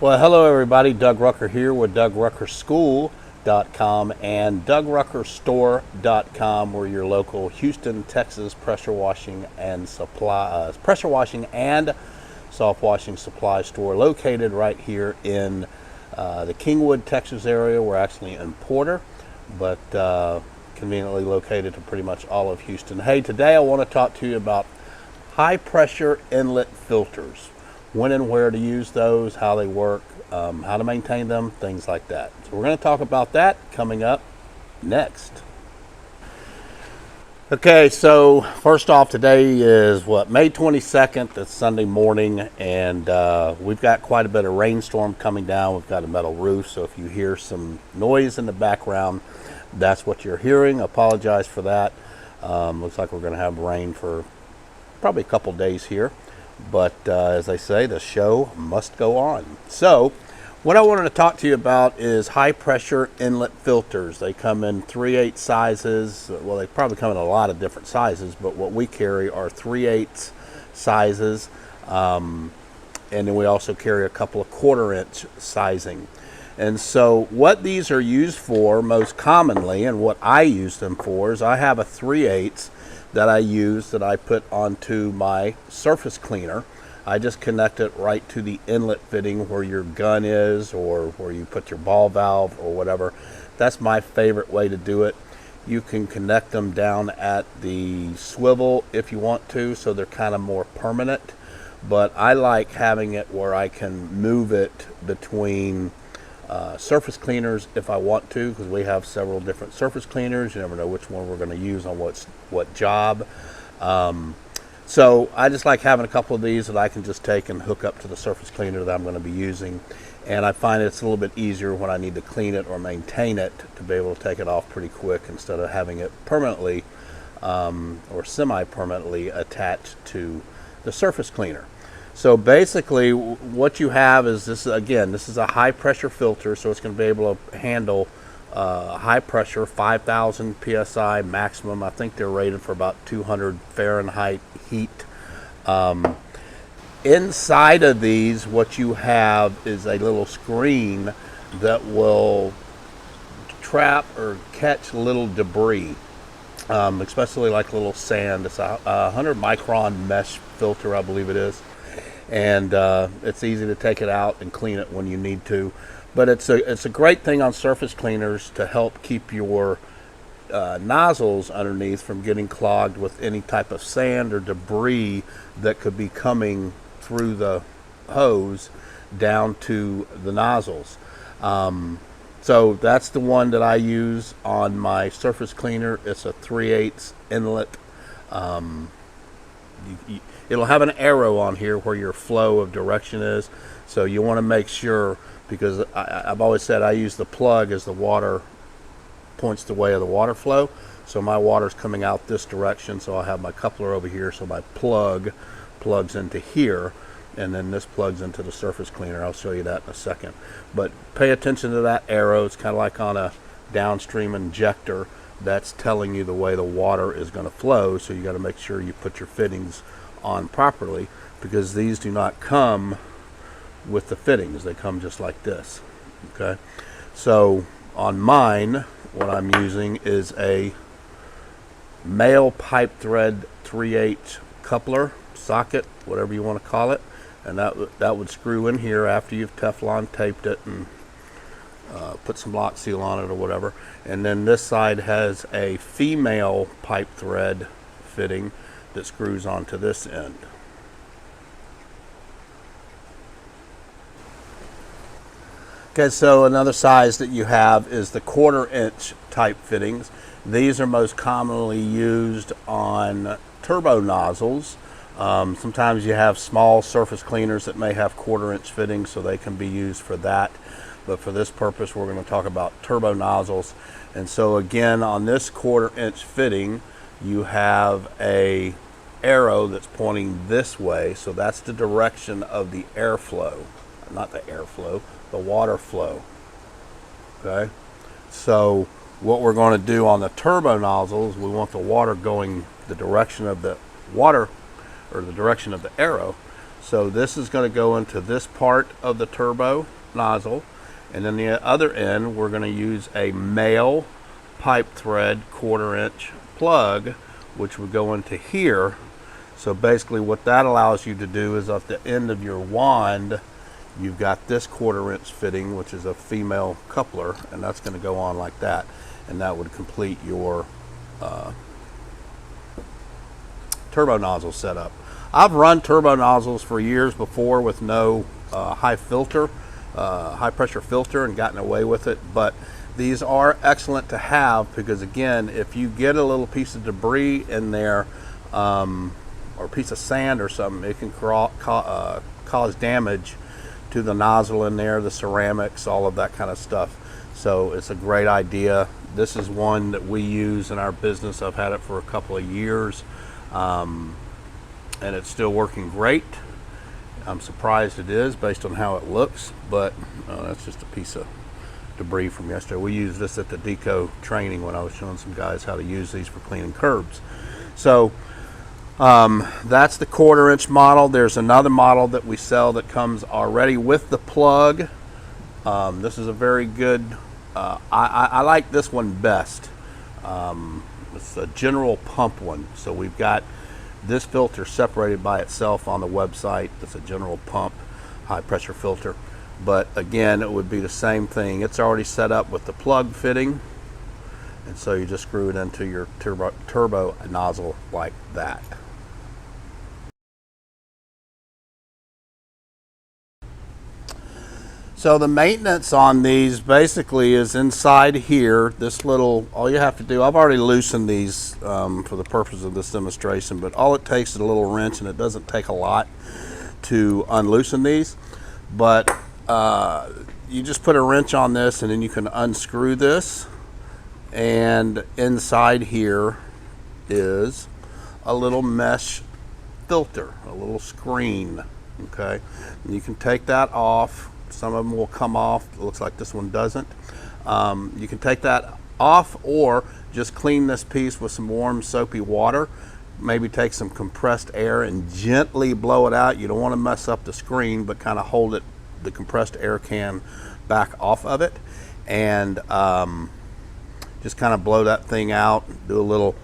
Well, hello everybody. Doug Rucker here with DougRuckerSchool.com and DougRuckerStore.com. We're your local Houston, Texas pressure washing and soft washing supply store located right here in the Kingwood, Texas area. We're actually in Porter, but conveniently located to pretty much all of Houston. Hey, today I want to talk to you about high pressure inlet filters. When and where to use those, how they work, how to maintain them, things like that. So we're going to talk about that coming up next. Okay, so first off, today is May 22nd. It's Sunday morning, and we've got quite a bit of rainstorm coming down. We've got a metal roof, so if you hear some noise in the background, that's what you're hearing. I apologize for that. Looks like we're going to have rain for probably a couple days here. But as I say, the show must go on. So what I wanted to talk to you about is high pressure inlet filters. They come in 3/8 sizes. Well, they probably come in a lot of different sizes, but what we carry are 3/8 sizes. And then we also carry a couple of 1/4 inch sizing. And so what these are used for most commonly, and what I use them for, is I have a 3/8 that I use that I put onto my surface cleaner. I just connect it right to the inlet fitting where your gun is, or where you put your ball valve or whatever. That's my favorite way to do it. You can connect them down at the swivel if you want to, so they're kind of more permanent. But I like having it where I can move it between surface cleaners if I want to, because we have several different surface cleaners. You never know which one we're going to use on what job. So I just like having a couple of these that I can just take and hook up to the surface cleaner that I'm going to be using. And I find it's a little bit easier when I need to clean it or maintain it to be able to take it off pretty quick instead of having it permanently or semi-permanently attached to the surface cleaner. So basically what you have is this is a high pressure filter, so it's going to be able to handle high pressure, 5,000 psi maximum. I think they're rated for about 200 Fahrenheit heat. Inside of these, what you have is a little screen that will trap or catch little debris, especially like little sand. It's a 100 micron mesh filter, I believe it is. And it's easy to take it out and clean it when you need to. But it's a great thing on surface cleaners to help keep your nozzles underneath from getting clogged with any type of sand or debris that could be coming through the hose down to the nozzles. So that's the one that I use on my surface cleaner. It's a 3/8 inlet. It'll have an arrow on here where your flow of direction is, so you want to make sure, because I've always said I use the plug as the water points the way of the water flow. So my water's coming out this direction, so I'll have my coupler over here, so my plug plugs into here, and then this plugs into the surface cleaner. I'll show you that in a second. But pay attention to that arrow. It's kind of like on a downstream injector. That's telling you the way the water is going to flow, so you got to make sure you put your fittings on properly, because these do not come with the fittings. They come just like this. Okay, so on mine, what I'm using is a male pipe thread 3/8 coupler socket, whatever you want to call it, and that would screw in here after you've Teflon taped it and put some lock seal on it or whatever. And then this side has a female pipe thread fitting that screws onto this end. Okay, so another size that you have is the 1/4 inch type fittings. These are most commonly used on turbo nozzles. Sometimes you have small surface cleaners that may have 1/4 inch fittings, so they can be used for that. But for this purpose, we're going to talk about turbo nozzles. And so again, on this 1/4 inch fitting, you have a arrow that's pointing this way, so that's the direction of the airflow, not the airflow, the water flow. Okay, so what we're going to do on the turbo nozzles, we want the water going the direction of the water, or the direction of the arrow. So this is going to go into this part of the turbo nozzle, and then the other end we're going to use a male pipe thread 1/4 inch plug, which would go into here. So basically what that allows you to do is at the end of your wand, you've got this 1/4 inch fitting, which is a female coupler, and that's going to go on like that, and that would complete your turbo nozzle setup. I've run turbo nozzles for years before with no high pressure filter, and gotten away with it, but these are excellent to have because, again, if you get a little piece of debris in there, or a piece of sand or something, it can cause damage to the nozzle in there, the ceramics, all of that kind of stuff. So it's a great idea. This is one that we use in our business. I've had it for a couple of years, and it's still working great. I'm surprised it is based on how it looks, but that's just a piece of debris from yesterday. We used this at the deco training when I was showing some guys how to use these for cleaning curbs. So that's the 1/4 inch model. There's another model that we sell that comes already with the plug. This is a very good, I like this one best. It's a general pump one. So we've got this filter separated by itself on the website. It's a general pump high pressure filter. But again, it would be the same thing. It's already set up with the plug fitting. And so you just screw it into your turbo nozzle like that. So the maintenance on these basically is inside here. This little, all you have to do, I've already loosened these for the purpose of this demonstration, but all it takes is a little wrench, and it doesn't take a lot to unloosen these. But you just put a wrench on this, and then you can unscrew this. And inside here is a little mesh filter, a little screen, okay? And you can take that off. Some of them will come off. It looks like this one doesn't. You can take that off, or just clean this piece with some warm soapy water. Maybe take some compressed air and gently blow it out. You don't want to mess up the screen, but kind of hold it, the compressed air can, back off of it, and just kind of blow that thing out. Do a little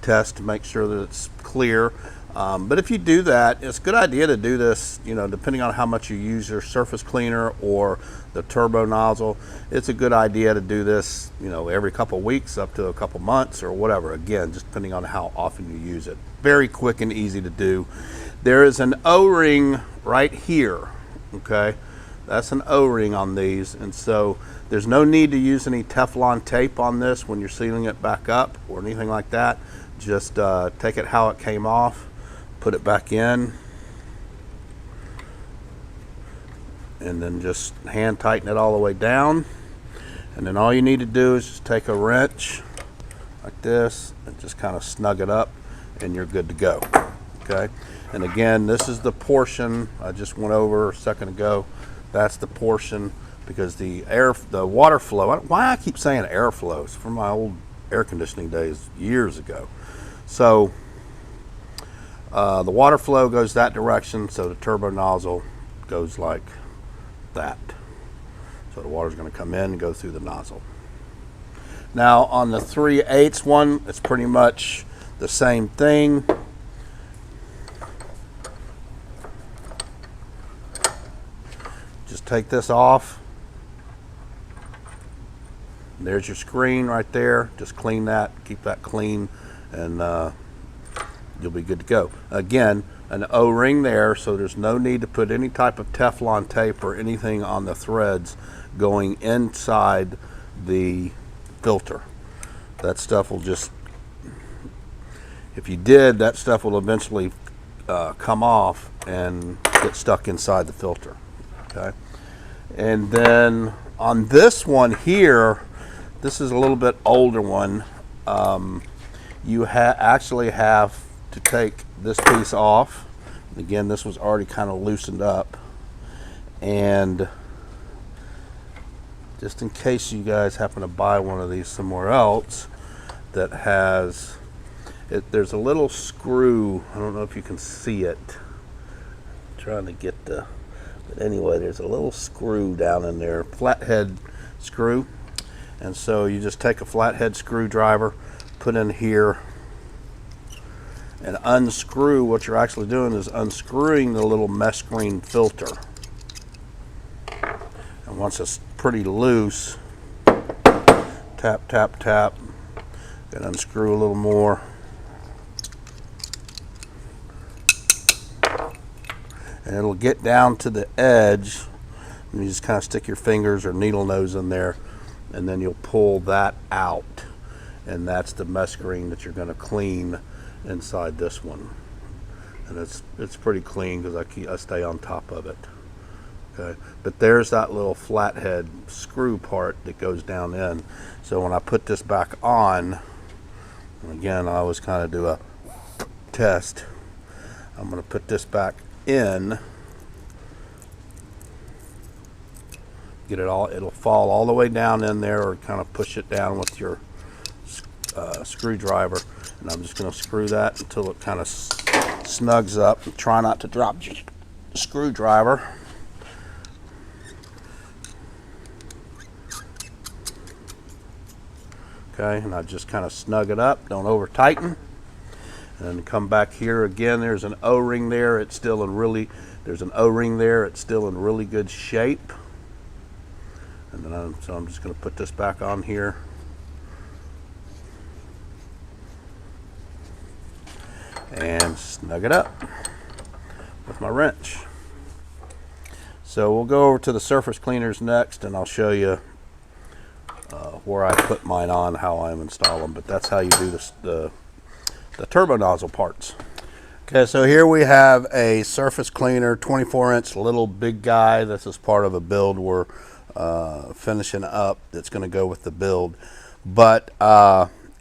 test to make sure that it's clear. But if you do that, it's a good idea to do this, you know, depending on how much you use your surface cleaner or the turbo nozzle. It's a good idea to do this, you know, every couple of weeks up to a couple months or whatever. Again, just depending on how often you use it. Very quick and easy to do. There is an O-ring right here, okay? That's an O-ring on these, and so there's no need to use any Teflon tape on this when you're sealing it back up or anything like that. Just take it how it came off, put it back in, and then just hand tighten it all the way down. And then all you need to do is just take a wrench like this and just kind of snug it up, and you're good to go. Okay, and again, this is the portion I just went over a second ago. That's the portion, because the water flow, why I keep saying airflow, it's from my old air conditioning days years ago. So the water flow goes that direction, so the turbo nozzle goes like that. So the water's going to come in and go through the nozzle. Now on the 3/8 one, it's pretty much the same thing. Just take this off. There's your screen right there. Just clean that, keep that clean, and you'll be good to go. Again, an O-ring there, so there's no need to put any type of Teflon tape or anything on the threads going inside the filter. That stuff will just, if you did, that stuff will eventually come off and get stuck inside the filter. Okay, and then on this one here, this is a little bit older one. You actually have to take this piece off. Again, this was already kind of loosened up, and just in case you guys happen to buy one of these somewhere else that has it, there's a little screw. I don't know if you can see it. trying to get the, but anyway, there's a little screw down in there, flathead screw. And so you just take a flathead screwdriver, put in here, and unscrew. What you're actually doing is unscrewing the little mescreen filter. And once it's pretty loose, tap, tap, tap, and unscrew a little more. And it'll get down to the edge, and you just kind of stick your fingers or needle nose in there, and then you'll pull that out, and that's the mescreen that you're going to clean inside this one. And it's pretty clean because I stay on top of it. Okay, but there's that little flathead screw part that goes down in. So when I put this back on, again, I always kind of do a test. I'm going to put this back in. Get it all, it'll fall all the way down in there, or kind of push it down with your screwdriver. And I'm just going to screw that until it kind of snugs up. Try not to drop your screwdriver. Okay, and I just kind of snug it up, don't over tighten. And then come back here again, there's an O-ring there, it's still in really, there's an O-ring there, it's still in really good shape. And then so I'm just going to put this back on here. And snug it up with my wrench. So we'll go over to the surface cleaners next, and I'll show you where I put mine on, how I install them. But that's how you do this, the turbo nozzle parts. Okay, so here we have a surface cleaner, 24-inch little big guy. This is part of a build we're finishing up that's going to go with the build. But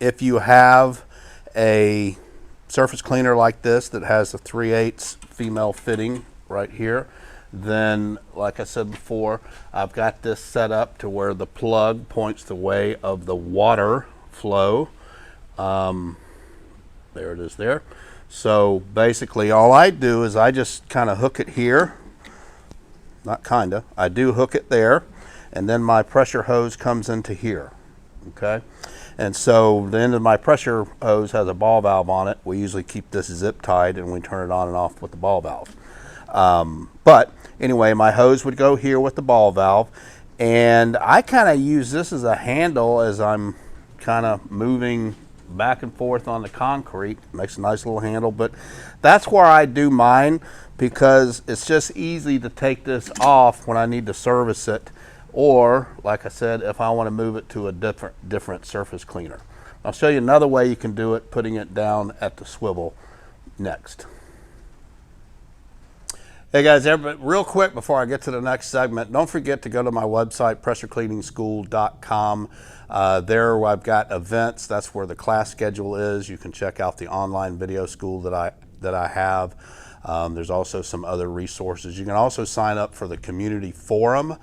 if you have a surface cleaner like this that has a 3/8 female fitting right here, then like I said before, I've got this set up to where the plug points the way of the water flow. There it is there. So basically all I do is I just kind of hook it here. Not kinda, I do hook it there, and then my pressure hose comes into here. Okay, and so the end of my pressure hose has a ball valve on it. We usually keep this zip tied and we turn it on and off with the ball valve. But anyway, my hose would go here with the ball valve, and I kind of use this as a handle as I'm kind of moving back and forth on the concrete. Makes a nice little handle, but that's where I do mine, because it's just easy to take this off when I need to service it, or like I said, if I want to move it to a different surface cleaner. I'll show you another way you can do it, putting it down at the swivel next. Hey guys, real quick before I get to the next segment, don't forget to go to my website, pressurecleaningschool.com. There I've got events. That's where the class schedule is. You can check out the online video school that I have. There's also some other resources. You can also sign up for the community forum.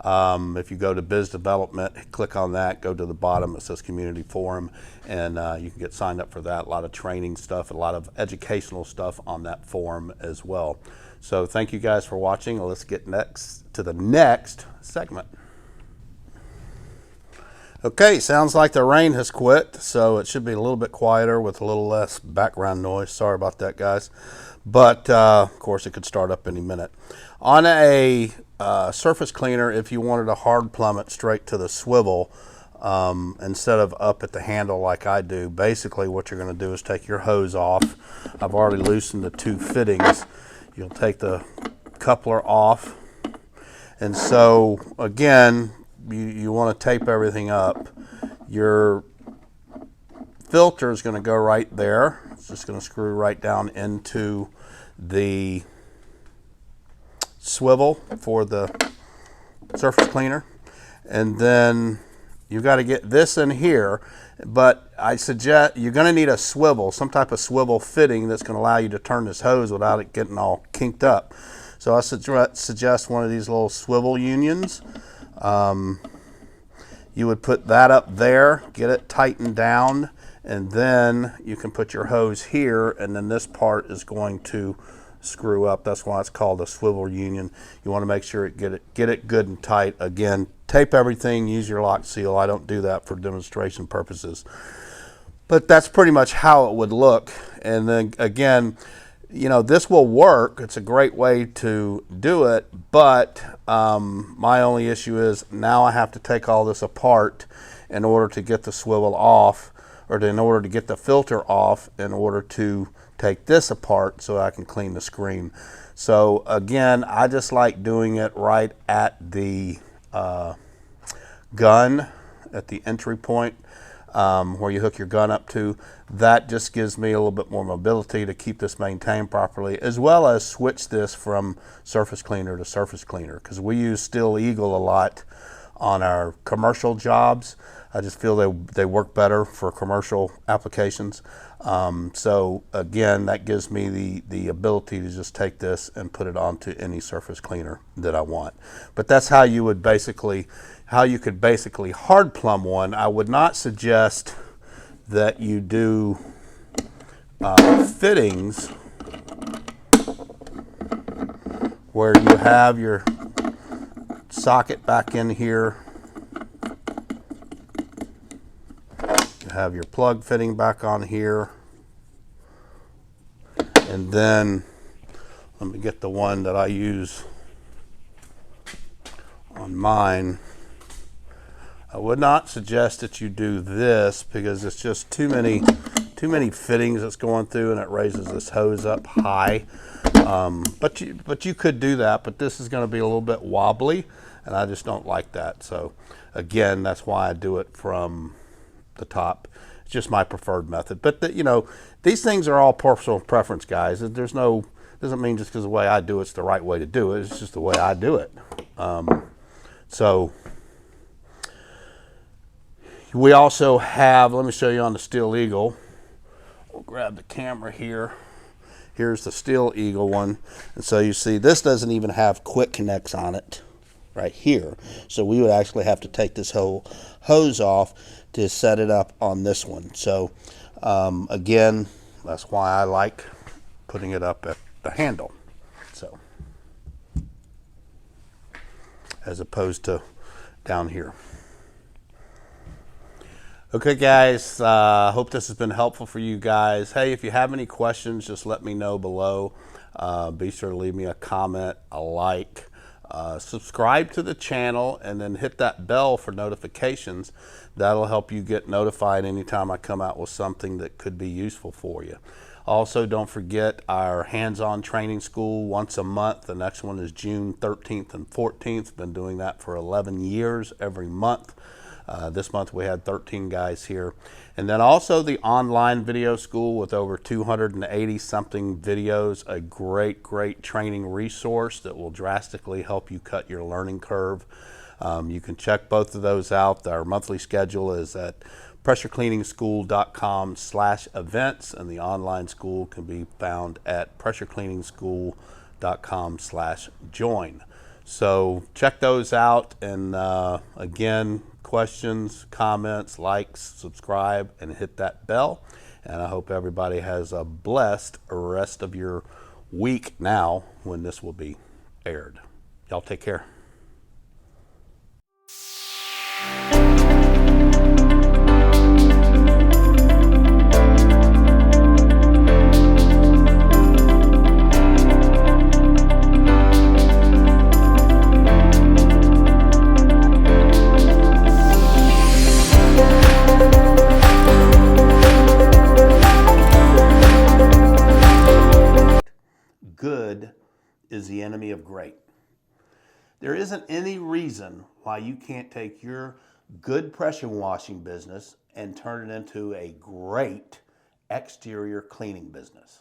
If you go to Biz Development, click on that, go to the bottom, it says Community Forum, and you can get signed up for that. A lot of training stuff, a lot of educational stuff on that forum as well. So thank you guys for watching. Let's get to the next segment. Okay, sounds like the rain has quit, so it should be a little bit quieter with a little less background noise. Sorry about that, guys. But of course, it could start up any minute. On a surface cleaner, if you wanted to hard plumb it straight to the swivel, instead of up at the handle like I do, basically what you're going to do is take your hose off. I've already loosened the two fittings. You'll take the coupler off, and so again, you want to tape everything up. Your filter is going to go right there. It's just going to screw right down into the swivel for the surface cleaner, and then you got to get this in here. But I suggest you're going to need a swivel, some type of swivel fitting that's going to allow you to turn this hose without it getting all kinked up. So I suggest one of these little swivel unions. You would put that up there, get it tightened down, and then you can put your hose here, and then this part is going to screw up. That's why it's called a swivel union. You want to make sure get it good and tight. Again, tape everything, use your lock seal. I don't do that for demonstration purposes. But that's pretty much how it would look. And then again, you know, this will work. It's a great way to do it, but my only issue is now I have to take all this apart in order to get the swivel off, or in order to get the filter off, in order to take this apart so I can clean the screen. So again, I just like doing it right at the gun, at the entry point, where you hook your gun up to. That just gives me a little bit more mobility to keep this maintained properly, as well as switch this from surface cleaner to surface cleaner, because we use Steel Eagle a lot on our commercial jobs. I just feel they work better for commercial applications. So again, that gives me the ability to just take this and put it onto any surface cleaner that I want. But that's how you would basically, how you could basically hard plumb one. I would not suggest that you do fittings where you have your socket back in here, you have your plug fitting back on here, and then let me get the one that I use on mine. I would not suggest that you do this because it's just too many fittings that's going through, and it raises this hose up high. But you could do that, but this is going to be a little bit wobbly, and I just don't like that. So again, that's why I do it from the top. It's just my preferred method. But you know, these things are all personal preference, guys. There's no, doesn't mean just because the way I do it's the right way to do it. It's just the way I do it. So we also have, let me show you on the Steel Eagle. We'll grab the camera here. Here's the Steel Eagle one. And so you see this doesn't even have quick connects on it right here. So we would actually have to take this whole hose off to set it up on this one. So again, that's why I like putting it up at the handle. So as opposed to down here. Okay guys, hope this has been helpful for you guys. Hey, if you have any questions, just let me know below. Be sure to leave me a comment, a like, subscribe to the channel, and then hit that bell for notifications. That'll help you get notified anytime I come out with something that could be useful for you. Also, don't forget our hands-on training school once a month. The next one is June 13th and 14th. Been doing that for 11 years every month. This month we had 13 guys here. And then also the online video school with over 280 something videos, a great training resource that will drastically help you cut your learning curve. You can check both of those out. Our monthly schedule is at pressurecleaningschool.com/events, and the online school can be found at pressurecleaningschool.com/join. So check those out, and again, questions, comments, likes, subscribe, and hit that bell. And I hope everybody has a blessed rest of your week now when this will be aired. Y'all take care. Good is the enemy of great. There isn't any reason why you can't take your good pressure washing business and turn it into a great exterior cleaning business.